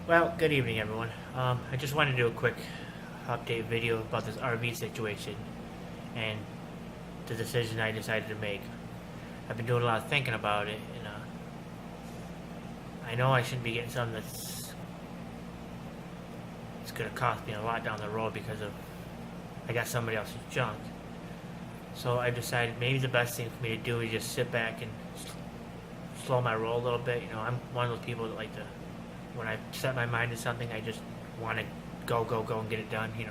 Well, good evening, everyone. I just wanted to do a quick update video about this RV situation and the decision I decided to make. I've been doing a lot of thinking about it, and I know I shouldn't be getting something that's it's going to cost me a lot down the road because of I got somebody else's junk. So I decided maybe the best thing for me to do is just sit back and slow my roll a little bit. I'm one of those people that like to, when I set my mind to something, I just want to go and get it done, and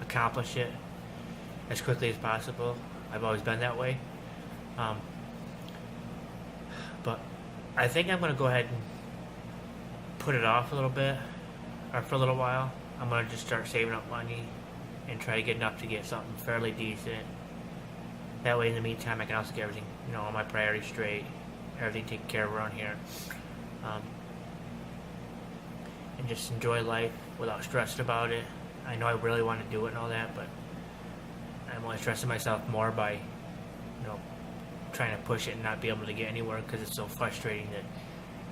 accomplish it as quickly as possible. I've always been that way. But I think I'm going to go ahead and put it off a little bit, or for a little while. I'm going to just start saving up money and try to get enough to get something fairly decent. That way, in the meantime, I can also get everything, all my priorities straight, everything taken care of around here. And just enjoy life without stressing about it. I know I really want to do it and all that, but I'm only stressing myself more by, trying to push it and not be able to get anywhere because it's so frustrating that,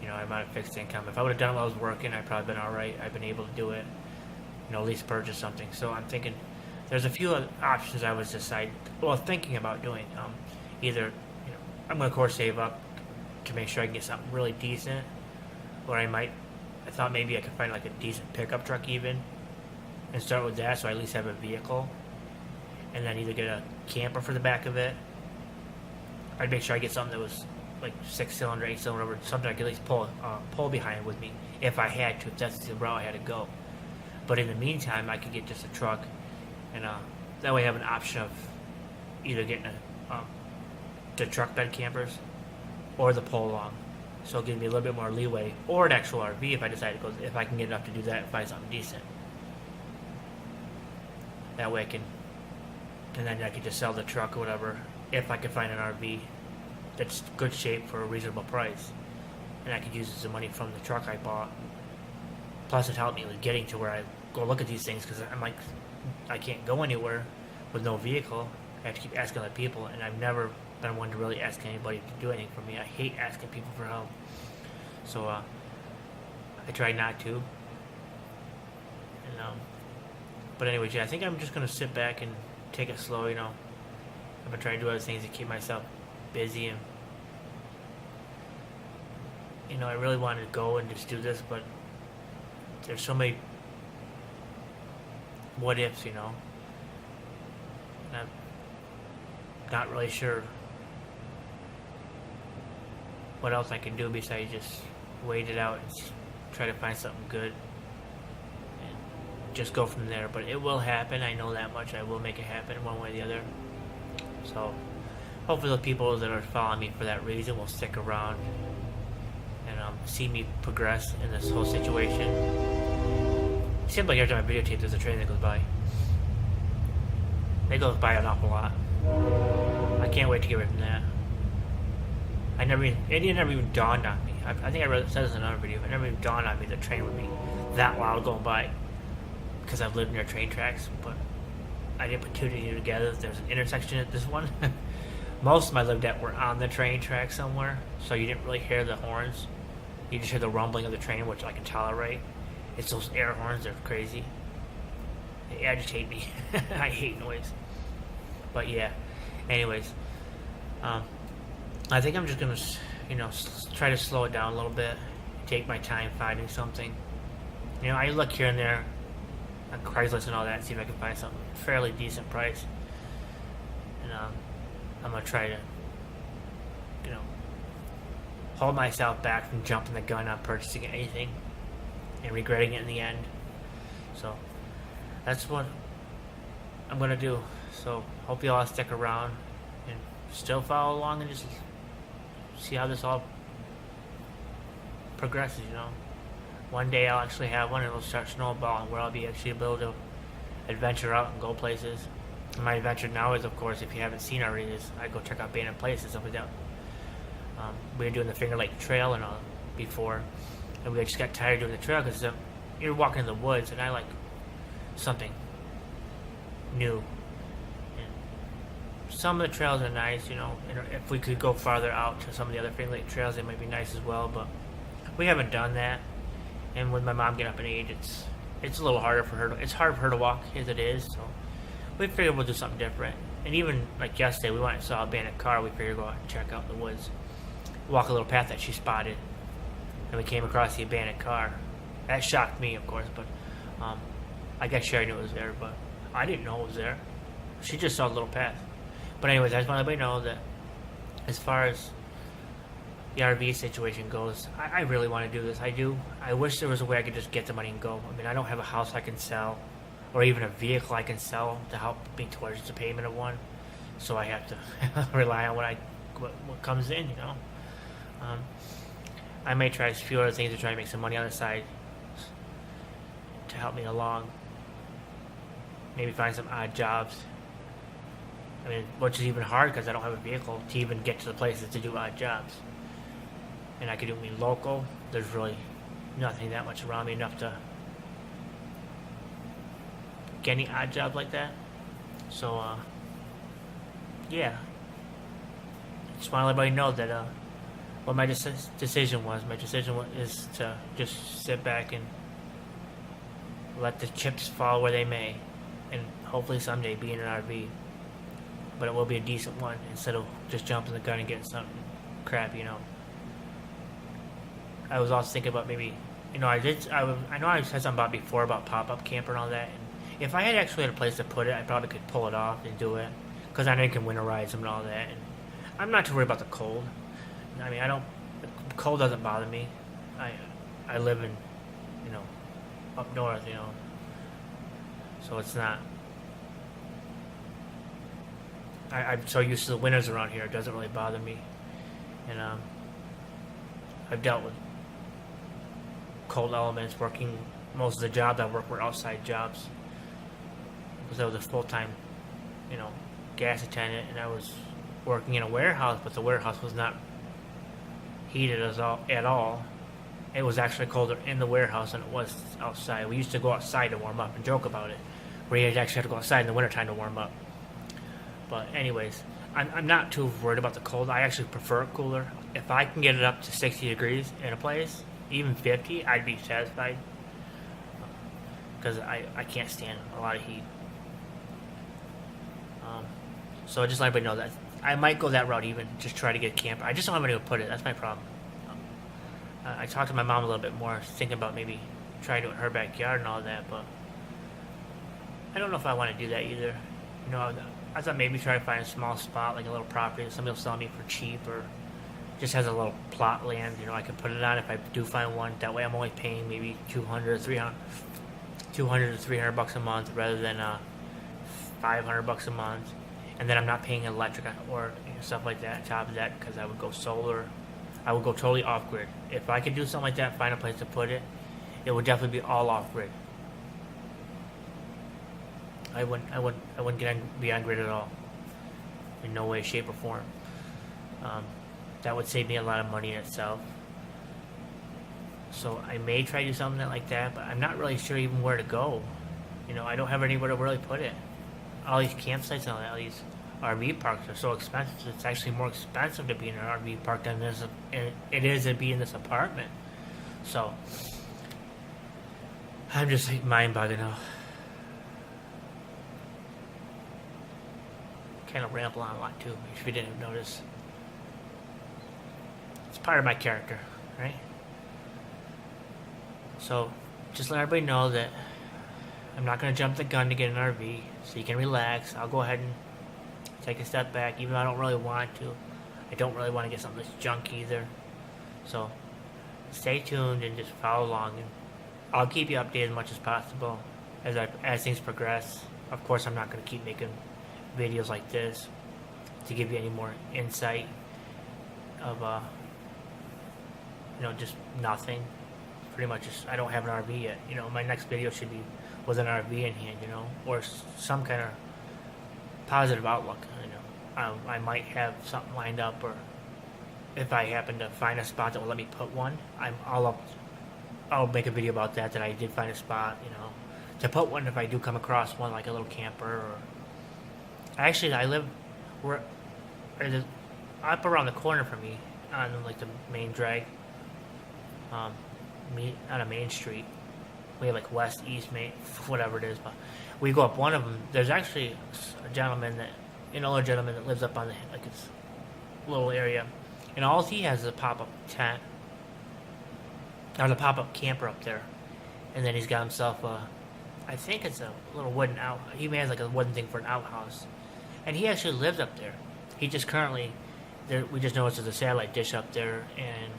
I'm out of fixed income. If I would have done it while I was working, I'd probably been all right. I've been able to do it, at least purchase something. So I'm thinking there's a few options I was thinking about doing. Either, I'm going to, of course, save up to make sure I can get something really decent, or I thought maybe I could find like a decent pickup truck even and start with that so I at least have a vehicle, and then either get a camper for the back of it. I'd make sure I get something that was like 6-cylinder, 8-cylinder, something I could at least pull behind with me if I had to, if that's the route I had to go. But in the meantime, I could get just a truck, and that way I have an option of either getting the truck bed campers or the pull-along. So it'll give me a little bit more leeway, or an actual RV if I decide to go, if I can get enough to do that and find something decent. That way and then I could just sell the truck or whatever if I could find an RV that's good shape for a reasonable price. And I could use the money from the truck I bought. Plus it helped me with getting to where I go look at these things, because I'm like, I can't go anywhere with no vehicle. I have to keep asking other people, and I've never been one to really ask anybody to do anything for me. I hate asking people for help. So I try not to. And but anyways, yeah, I think I'm just gonna sit back and take it slow. I'm gonna try to do other things to keep myself busy, and I really wanted to go and just do this, but there's so many what ifs, and I'm not really sure what else I can do besides just wait it out and try to find something good and just go from there. But it will happen, I know that much. I will make it happen one way or the other. So hopefully the people that are following me for that reason will stick around and see me progress in this whole situation. It seems like every time I videotape, there's a train that goes by. It goes by an awful lot. I can't wait to get away from that. It never even dawned on me. I think I said this in another video. It never even dawned on me the train would be that loud going by, because I've lived near train tracks, but I didn't put two together. There's an intersection at this one. Most of them I lived at were on the train track somewhere, so you didn't really hear the horns. You just hear the rumbling of the train, which I can tolerate. It's those air horns, they're crazy. They agitate me. I hate noise. But yeah, anyways, I think I'm just gonna, try to slow it down a little bit, take my time finding something. I look here and there on Craigslist and all that, see if I can find something fairly decent price. And I'm gonna try to, hold myself back from jumping the gun on purchasing anything and regretting it in the end. So that's what I'm gonna do. So hope you all stick around and still follow along and just see how this all progresses. One day I'll actually have one and it'll start snowballing where I'll be actually able to adventure out and go places. And my adventure now is, of course, if you haven't seen already, is I go check out abandoned places, stuff like that. We were doing the Finger Lake Trail and all before, and we just got tired of doing the trail because you're walking in the woods, and I like something new. And some of the trails are nice, and if we could go farther out to some of the other Finger Lake trails, they might be nice as well, but we haven't done that. and with my mom getting up in age, it's a little harder for her. It's hard for her to walk as it is. So we figured we'll do something different. And even like yesterday, we went and saw a abandoned car. We figured go out and check out the woods, walk a little path that she spotted, and we came across the abandoned car. That shocked me, of course, but I guess Sherry knew it was there, but I didn't know it was there. She just saw the little path. But anyways, I just want everybody to know that as far as the RV situation goes, I really want to do this. I do. I wish there was a way I could just get the money and go. I mean, I don't have a house I can sell, or even a vehicle I can sell to help me towards the payment of one. So I have to rely on what comes in, you know. I may try a few other things to try to make some money on the side to help me along. Maybe find some odd jobs. I mean, which is even hard because I don't have a vehicle to even get to the places to do odd jobs. And I could do me local. There's really nothing that much around me enough to get any odd job like that. So, yeah. Just want to let everybody know that what my decision was. My decision is to just sit back and let the chips fall where they may, and hopefully someday be in an RV. But it will be a decent one instead of just jumping the gun and getting something crap, you know. I was also thinking about maybe, you know, I know I said something about before about pop-up camper and all that. And if I had actually had a place to put it, I probably could pull it off and do it, because I know you can winterize them and all that. And I'm not too worried about the cold. I mean, the cold doesn't bother me. I live in, you know, up north, you know, so it's not. I'm so used to the winters around here, it doesn't really bother me. And I've dealt with cold elements working. Most of the jobs I worked were outside jobs, because I was a full-time, you know, gas attendant, and I was working in a warehouse, but the warehouse was not heated at all. It was actually colder in the warehouse than it was outside. We used to go outside to warm up and joke about it, where you actually have to go outside in the wintertime to warm up. But anyways, I'm not too worried about the cold. I actually prefer it cooler. If I can get it up to 60 degrees in a place, even 50, I'd be satisfied, because I can't stand a lot of heat. So I just let everybody know that I might go that route, even just try to get a camper. I just don't have anywhere to put it. That's my problem. I talked to my mom a little bit more, thinking about maybe trying to do it in her backyard and all that, but I don't know if I want to do that either. You know, I thought maybe try to find a small spot, like a little property that somebody will sell me for cheap, or just has a little plot land, you know, I can put it on if I do find one. That way I'm only paying maybe $200 to $300 a month rather than $500 a month. And then I'm not paying electric or stuff like that on top of that, because I would go solar. I would go totally off-grid. If I could do something like that, find a place to put it, it would definitely be all off-grid. I wouldn't be on grid at all, in no way, shape, or form. That would save me a lot of money in itself. So I may try to do something like that, but I'm not really sure even where to go. You know, I don't have anywhere to really put it. All these campsites and all these RV parks are so expensive. It's actually more expensive to be in an RV park than it is to be in this apartment. So I'm just like mind-boggling now. Kind of ramble on a lot too, if you didn't notice. It's part of my character, right? So just let everybody know that I'm not going to jump the gun to get an RV, so you can relax. I'll go ahead and take a step back, even though I don't really want to. I don't really want to get something that's junk either. So stay tuned and just follow along, and I'll keep you updated as much as possible as things progress. Of course, I'm not going to keep making videos like this to give you any more insight of you know, just nothing. Pretty much just, I don't have an RV yet. You know, my next video should be with an RV in hand, you know, or some kind of positive outlook. You know, I might have something lined up, or if I happen to find a spot that will let me put one, I'll make a video about that I did find a spot, you know, to put one if I do come across one, like a little camper. Or actually, I live up around the corner from me on like the main drag. on a main street. We have like west, east, main, whatever it is. But we go up one of them. There's actually a gentleman an older gentleman that lives up on like it's little area, and all he has is a pop-up tent. There's a pop-up camper up there, and then he's got himself I think it's a little wooden out. He has like a wooden thing for an outhouse, and he actually lives up there. He just currently, we just noticed there's a satellite dish up there, and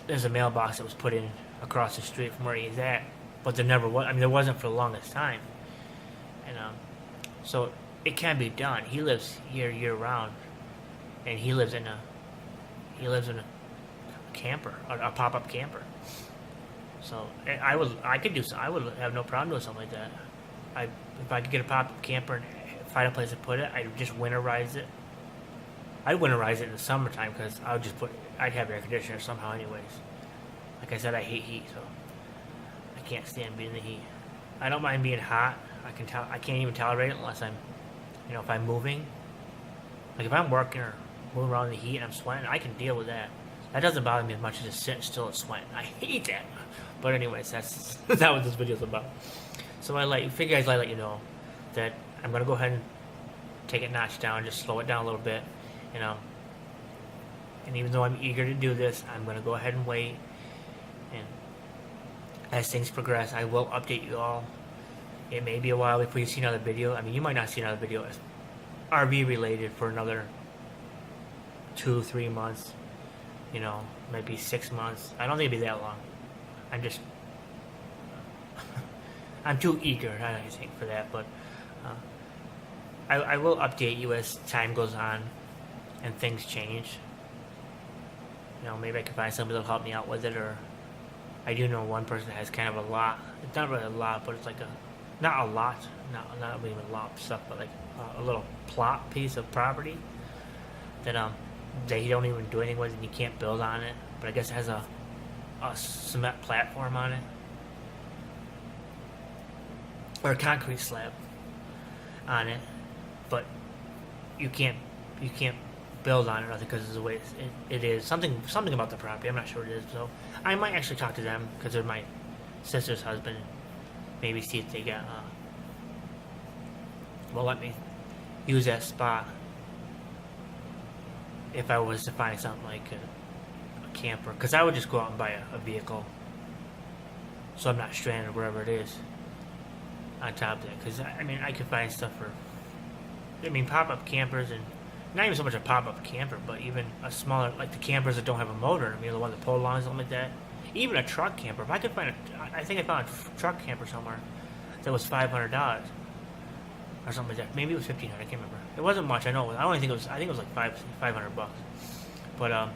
there's a mailbox that was put in across the street from where he's at, but there never was. I mean, there wasn't for the longest time, and so it can be done. He lives here year round, and he lives in a camper, a pop-up camper. So I would have no problem doing something like that. If I could get a pop-up camper and find a place to put it, I'd just winterize it. I'd winterize it in the summertime because I'd have air conditioner somehow anyways. Like I said, I hate heat, so I can't stand being in the heat. I don't mind being hot. I can't even tolerate it unless if I'm moving. Like if I'm working or moving around in the heat and I'm sweating, I can deal with that. That doesn't bother me as much as just sitting still and sweating. I hate that. But anyways, that's not what this video is about. So I let you know that I'm gonna go ahead and take it notch down, just slow it down a little bit, And even though I'm eager to do this, I'm gonna go ahead and wait. And as things progress, I will update you all. It may be a while before you see another video. I mean, you might not see another video RV related for another 2-3 months. Maybe 6 months. I don't think it'll be that long. I'm too eager, I think, for that. But I will update you as time goes on and things change. Maybe I can find somebody that'll help me out with it, or I do know one person that has kind of a lot. It's not really a lot, but it's like not a lot, not even a lot of stuff, but like a little plot piece of property that he don't even do anything with, and you can't build on it. But I guess it has a cement platform on it, or a concrete slab on it, but you can't build on it, I think, because of the way it is. Something about the property, I'm not sure what it is. So I might actually talk to them, because they're my sister's husband. Maybe see if they got will let me use that spot if I was to find something like a camper, because I would just go out and buy a vehicle, so I'm not stranded wherever it is. On top of that, because I could find stuff for pop-up campers, and not even so much a pop-up camper, but even a smaller, like the campers that don't have a motor, the ones that pull along, something like that. Even a truck camper. If I could find I think I found a truck camper somewhere that was $500 or something like that. Maybe it was $1,500. I can't remember. It wasn't much. I know. I think it was like $500. But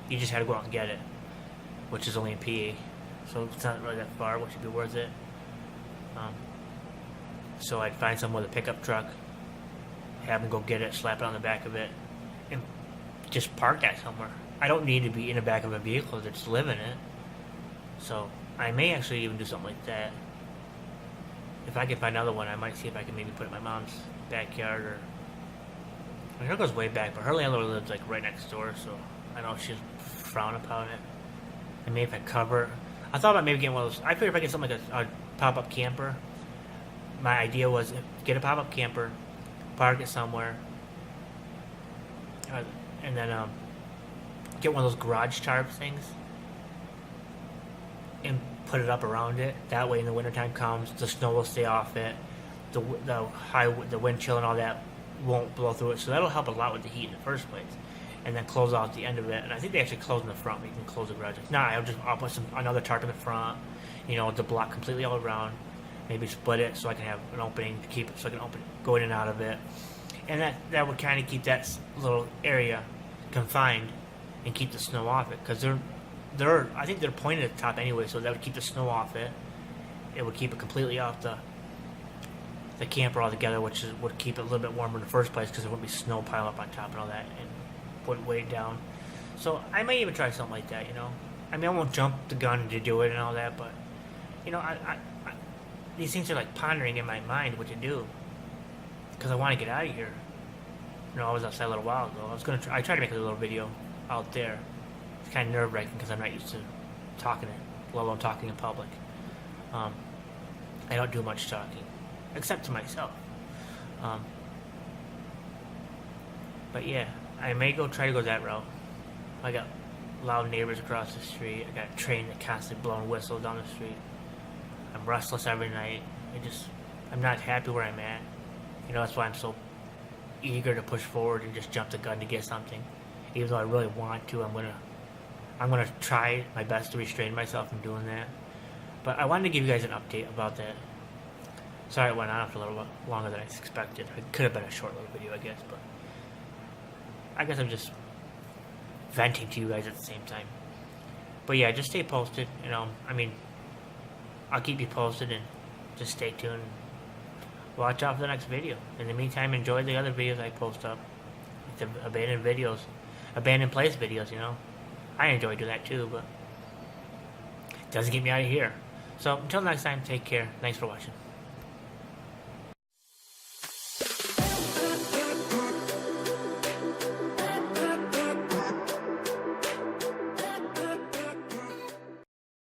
you just had to go out and get it, which is only in PA, so it's not really that far, which would be worth it. So I'd find someone with a pickup truck, have them go get it, slap it on the back of it, and just park that somewhere. I don't need to be in the back of a vehicle to just live in it. So I may actually even do something like that. If I can find another one, I might see if I can maybe put it in my mom's backyard, or her goes way back, but her landlord lives like right next door, so I know she'll frown upon it. And maybe if I cover, I thought about maybe getting one of those. I figured if I get something like a pop-up camper. My idea was get a pop-up camper, park it somewhere, and then get one of those garage tarp things and put it up around it. That way, in the wintertime comes, the snow will stay off it, the wind chill and all that won't blow through it. So that'll help a lot with the heat in the first place. And then close out the end of it. And I think they actually close in the front. You can close the garage. I'll put another tarp in the front, to block completely all around. Maybe split it so I can have an opening to keep it, so I can go in and out of it, and that would kind of keep that little area confined and keep the snow off it, because I think they're pointed at the top anyway, so that would keep the snow off it. It would keep it completely off the camper altogether, which would keep it a little bit warmer in the first place, because there wouldn't be snow piling up on top and all that, and wouldn't weigh it down. So I may even try something like that. I won't jump the gun to do it and all that, but these things are like pondering in my mind what to do, because I want to get out of here. I was outside a little while ago. I tried to make a little video out there, kind of nerve-wracking because I'm not used to talking, let alone talking in public. I don't do much talking, except to myself. But yeah, I may try to go that route. I got loud neighbors across the street. I got a train that constantly blowing whistles down the street. I'm restless every night. I'm not happy where I'm at. That's why I'm so eager to push forward and just jump the gun to get something. Even though I really want to, I'm gonna try my best to restrain myself from doing that. But I wanted to give you guys an update about that. Sorry it went on for a little bit longer than I expected. It could have been a short little video, I guess, but I guess I'm just venting to you guys at the same time. But yeah, just stay posted. I'll keep you posted and just stay tuned. Watch out for the next video. In the meantime, enjoy the other videos I post up. The abandoned place videos, I enjoy doing that too, but it doesn't get me out of here. So until next time, take care. Thanks for watching.